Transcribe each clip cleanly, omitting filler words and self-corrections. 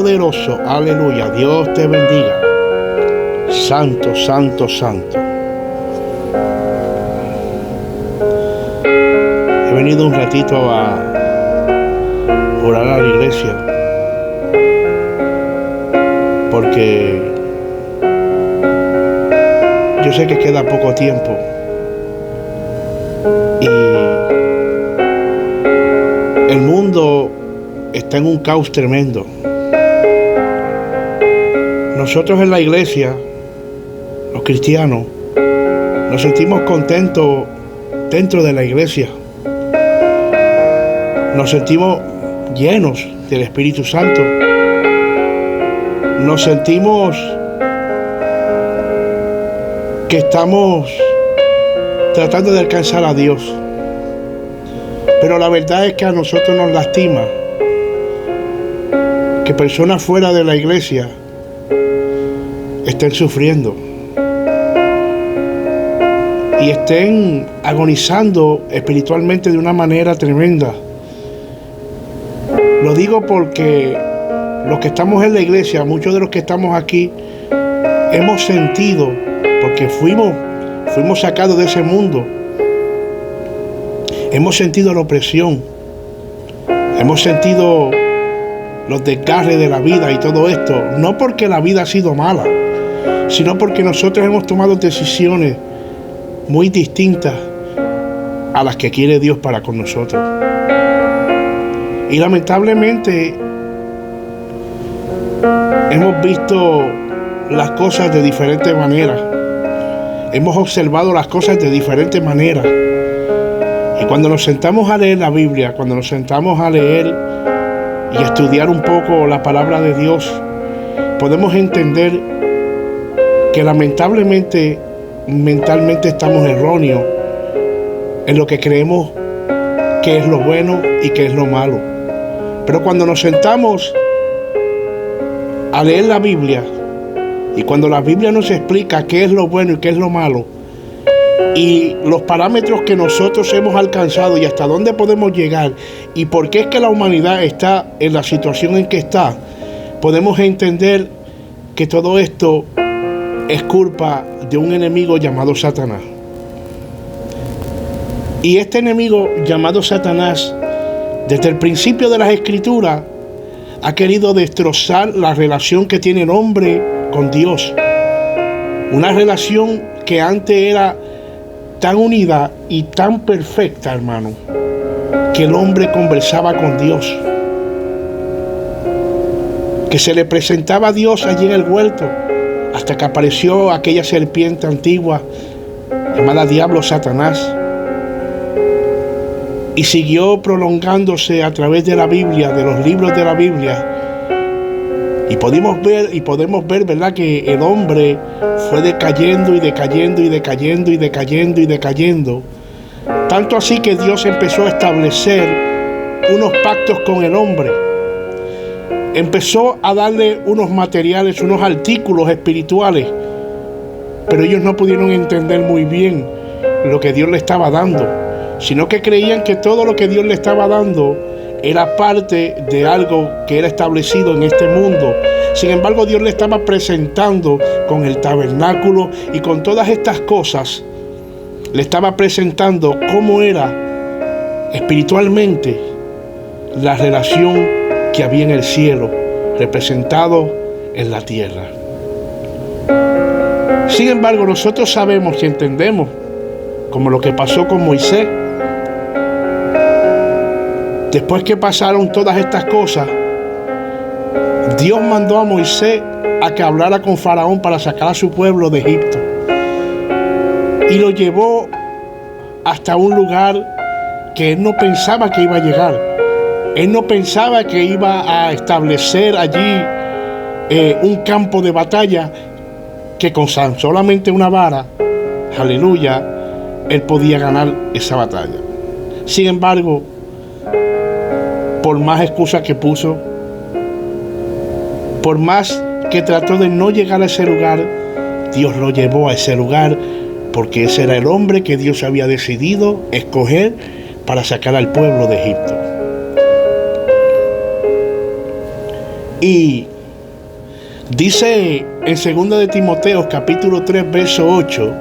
poderoso. Aleluya. Dios te bendiga. Santo, santo, santo. He venido un ratito a orar a la iglesia porque yo sé que queda poco tiempo y el mundo está en un caos tremendo. Nosotros en la iglesia, los cristianos, nos sentimos contentos dentro de la iglesia. Nos sentimos llenos del Espíritu Santo. Nos sentimos que estamos tratando de alcanzar a Dios. Pero la verdad es que a nosotros nos lastima que personas fuera de la iglesia estén sufriendo y estén agonizando espiritualmente de una manera tremenda. Lo digo porque los que estamos en la iglesia, muchos de los que estamos aquí, hemos sentido, porque fuimos sacados de ese mundo, hemos sentido la opresión, hemos sentido los desgarres de la vida y todo esto, no porque la vida ha sido mala, sino porque nosotros hemos tomado decisiones muy distintas a las que quiere Dios para con nosotros. Y lamentablemente hemos visto las cosas de diferentes maneras, hemos observado las cosas de diferentes maneras. Y cuando nos sentamos a leer la Biblia, cuando nos sentamos a leer y estudiar un poco la palabra de Dios, podemos entender que lamentablemente mentalmente estamos erróneos en lo que creemos que es lo bueno y que es lo malo. Pero cuando nos sentamos a leer la Biblia y cuando la Biblia nos explica qué es lo bueno y qué es lo malo y los parámetros que nosotros hemos alcanzado y hasta dónde podemos llegar y por qué es que la humanidad está en la situación en que está, podemos entender que todo esto es culpa de un enemigo llamado Satanás. Y este enemigo llamado Satanás, desde el principio de las Escrituras, ha querido destrozar la relación que tiene el hombre con Dios. Una relación que antes era tan unida y tan perfecta, hermano, que el hombre conversaba con Dios, que se le presentaba a Dios allí en el huerto, hasta que apareció aquella serpiente antigua llamada Diablo, Satanás, y siguió prolongándose a través de la Biblia, de los libros de la Biblia. Y podemos ver, ¿verdad?, que el hombre fue decayendo y decayendo y decayendo y decayendo y decayendo. Tanto así que Dios empezó a establecer unos pactos con el hombre. Empezó a darle unos materiales, unos artículos espirituales. Pero ellos no pudieron entender muy bien lo que Dios le estaba dando, sino que creían que todo lo que Dios le estaba dando era parte de algo que era establecido en este mundo. Sin embargo, Dios le estaba presentando con el tabernáculo y con todas estas cosas, le estaba presentando cómo era espiritualmente la relación que había en el cielo, representado en la tierra. Sin embargo, nosotros sabemos y entendemos, como lo que pasó con Moisés. Después que pasaron todas estas cosas, Dios mandó a Moisés a que hablara con Faraón para sacar a su pueblo de Egipto. Y lo llevó hasta un lugar que él no pensaba que iba a llegar. Él no pensaba que iba a establecer allí un campo de batalla que con solamente una vara, aleluya, él podía ganar esa batalla. Sin embargo, por más excusas que puso, por más que trató de no llegar a ese lugar, Dios lo llevó a ese lugar porque ese era el hombre que Dios había decidido escoger para sacar al pueblo de Egipto. Y Dice en 2 de Timoteo capítulo 3 verso 8,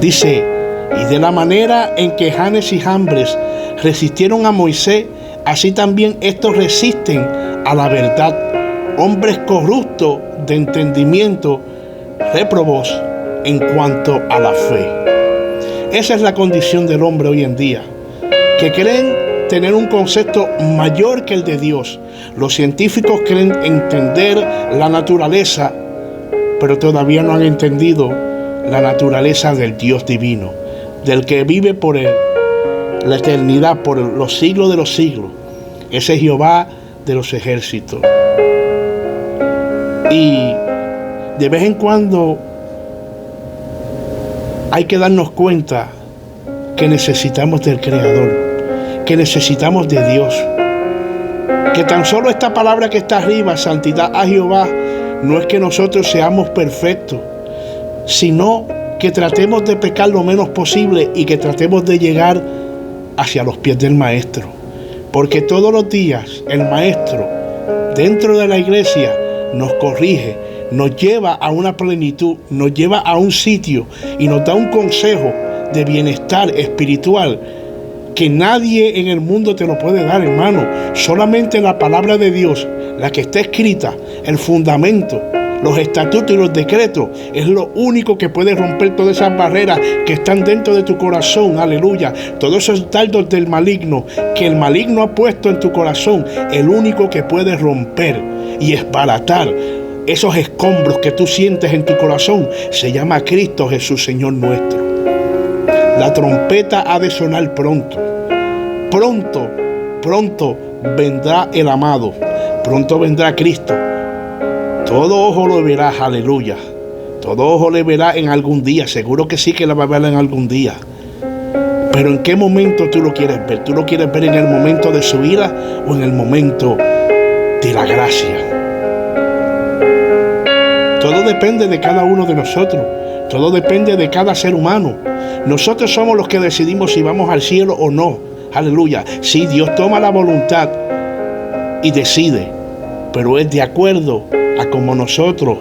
dice: y de la manera en que Janes y Jambres resistieron a Moisés, así también estos resisten a la verdad, hombres corruptos de entendimiento, réprobos en cuanto a la fe. Esa es la condición del hombre hoy en día, que creen tener un concepto mayor que el de Dios. Los científicos creen entender la naturaleza, pero todavía no han entendido la naturaleza del Dios divino, del que vive por la eternidad, por los siglos de los siglos. Ese es Jehová de los ejércitos. Y de vez en cuando hay que darnos cuenta que necesitamos del Creador, que necesitamos de Dios, que tan solo esta palabra que está arriba, santidad a Jehová, no es que nosotros seamos perfectos, sino que tratemos de pecar lo menos posible y que tratemos de llegar hacia los pies del Maestro, porque todos los días el Maestro dentro de la iglesia nos corrige, nos lleva a una plenitud, nos lleva a un sitio y nos da un consejo de bienestar espiritual que nadie en el mundo te lo puede dar, hermano. Solamente la palabra de Dios, la que está escrita, el fundamento, los estatutos y los decretos, es lo único que puede romper todas esas barreras que están dentro de tu corazón, aleluya. Todos esos dardos del maligno que el maligno ha puesto en tu corazón, el único que puede romper y esbaratar esos escombros que tú sientes en tu corazón se llama Cristo Jesús, Señor nuestro. La trompeta ha de sonar pronto. Pronto, pronto vendrá el amado. Pronto vendrá Cristo. Todo ojo lo verá, aleluya. Todo ojo le verá en algún día. Seguro que sí que la va a ver en algún día. Pero ¿en qué momento tú lo quieres ver? ¿Tú lo quieres ver en el momento de su ira o en el momento de la gracia? Todo depende de cada uno de nosotros. Todo depende de cada ser humano. Nosotros somos los que decidimos si vamos al cielo o no. Aleluya. Sí, Dios toma la voluntad y decide, pero es de acuerdo a como nosotros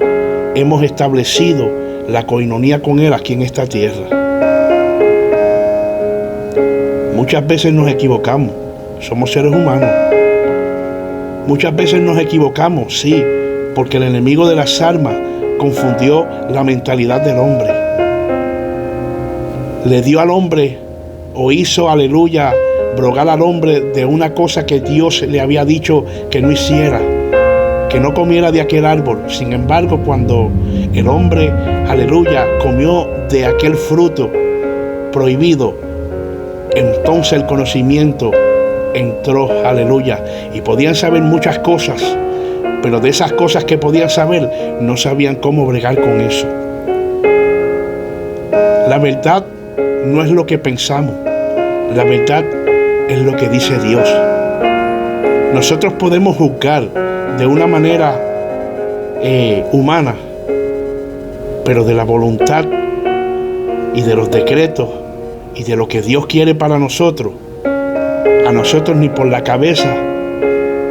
hemos establecido la coinonía con Él aquí en esta tierra. Muchas veces nos equivocamos. Somos seres humanos. Muchas veces nos equivocamos, sí, porque el enemigo de las almas confundió la mentalidad del hombre. Le dio al hombre, o hizo, aleluya, brogar al hombre de una cosa que Dios le había dicho que no hiciera, que no comiera de aquel árbol. Sin embargo, cuando el hombre, aleluya, comió de aquel fruto prohibido, entonces el conocimiento entró, aleluya, y podían saber muchas cosas, pero de esas cosas que podían saber, no sabían cómo bregar con eso. La verdad no es lo que pensamos, la verdad es lo que dice Dios. Nosotros podemos juzgar de una manera humana, pero de la voluntad y de los decretos y de lo que Dios quiere para nosotros, a nosotros ni por la cabeza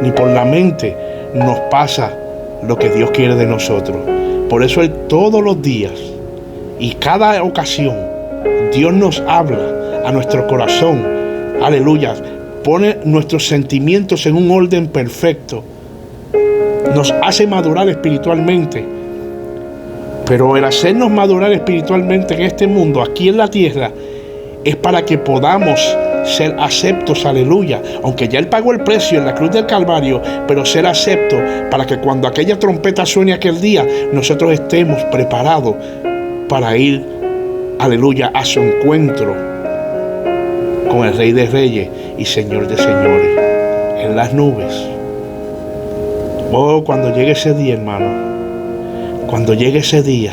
ni por la mente nos pasa lo que Dios quiere de nosotros. Por eso Él todos los días y cada ocasión Dios nos habla a nuestro corazón, aleluya, pone nuestros sentimientos en un orden perfecto, nos hace madurar espiritualmente. Pero el hacernos madurar espiritualmente en este mundo, aquí en la tierra, es para que podamos ser aceptos, aleluya, aunque ya Él pagó el precio en la cruz del Calvario, pero ser aceptos para que cuando aquella trompeta suene aquel día, nosotros estemos preparados para ir, aleluya, a su encuentro con el Rey de Reyes y Señor de Señores en las nubes. Oh, cuando llegue ese día, hermano, cuando llegue ese día,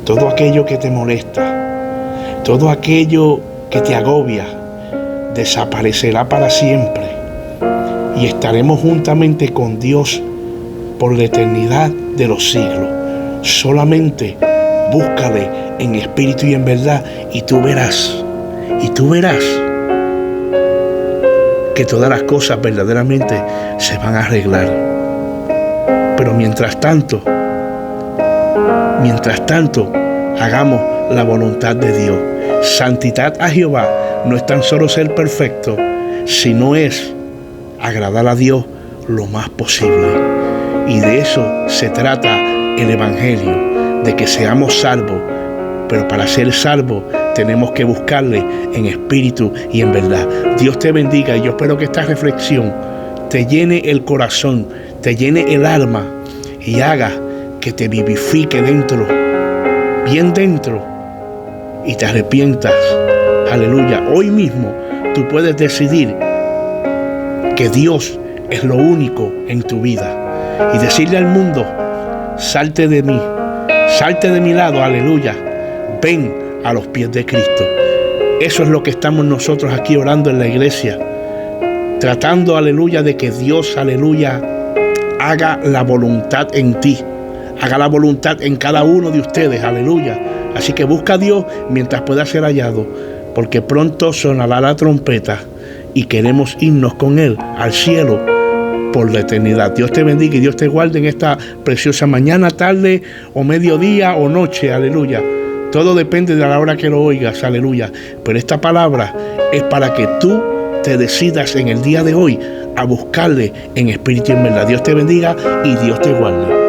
todo aquello que te molesta, todo aquello que te agobia, desaparecerá para siempre y estaremos juntamente con Dios por la eternidad de los siglos. Solamente búscale en espíritu y en verdad y tú verás que todas las cosas verdaderamente se van a arreglar. Pero mientras tanto, hagamos la voluntad de Dios. Santidad a Jehová no es tan solo ser perfecto, sino es agradar a Dios lo más posible. Y de eso se trata el Evangelio, de que seamos salvos. Pero para ser salvos tenemos que buscarle en espíritu y en verdad. Dios te bendiga, y yo espero que esta reflexión te llene el corazón, te llene el alma y haga que te vivifique dentro, bien dentro, y te arrepientas. Aleluya. Hoy mismo tú puedes decidir que Dios es lo único en tu vida y decirle al mundo: salte de mí, salte de mi lado, aleluya, ven a los pies de Cristo. Eso es lo que estamos nosotros aquí orando en la iglesia, tratando, aleluya, de que Dios, aleluya, haga la voluntad en ti, haga la voluntad en cada uno de ustedes, aleluya. Así que busca a Dios mientras pueda ser hallado, porque pronto sonará la trompeta y queremos irnos con Él al cielo por la eternidad. Dios te bendiga y Dios te guarde en esta preciosa mañana, tarde o mediodía o noche, aleluya. Todo depende de la hora que lo oigas, aleluya. Pero esta palabra es para que tú te decidas en el día de hoy a buscarle en espíritu y en verdad. Dios te bendiga y Dios te guarde.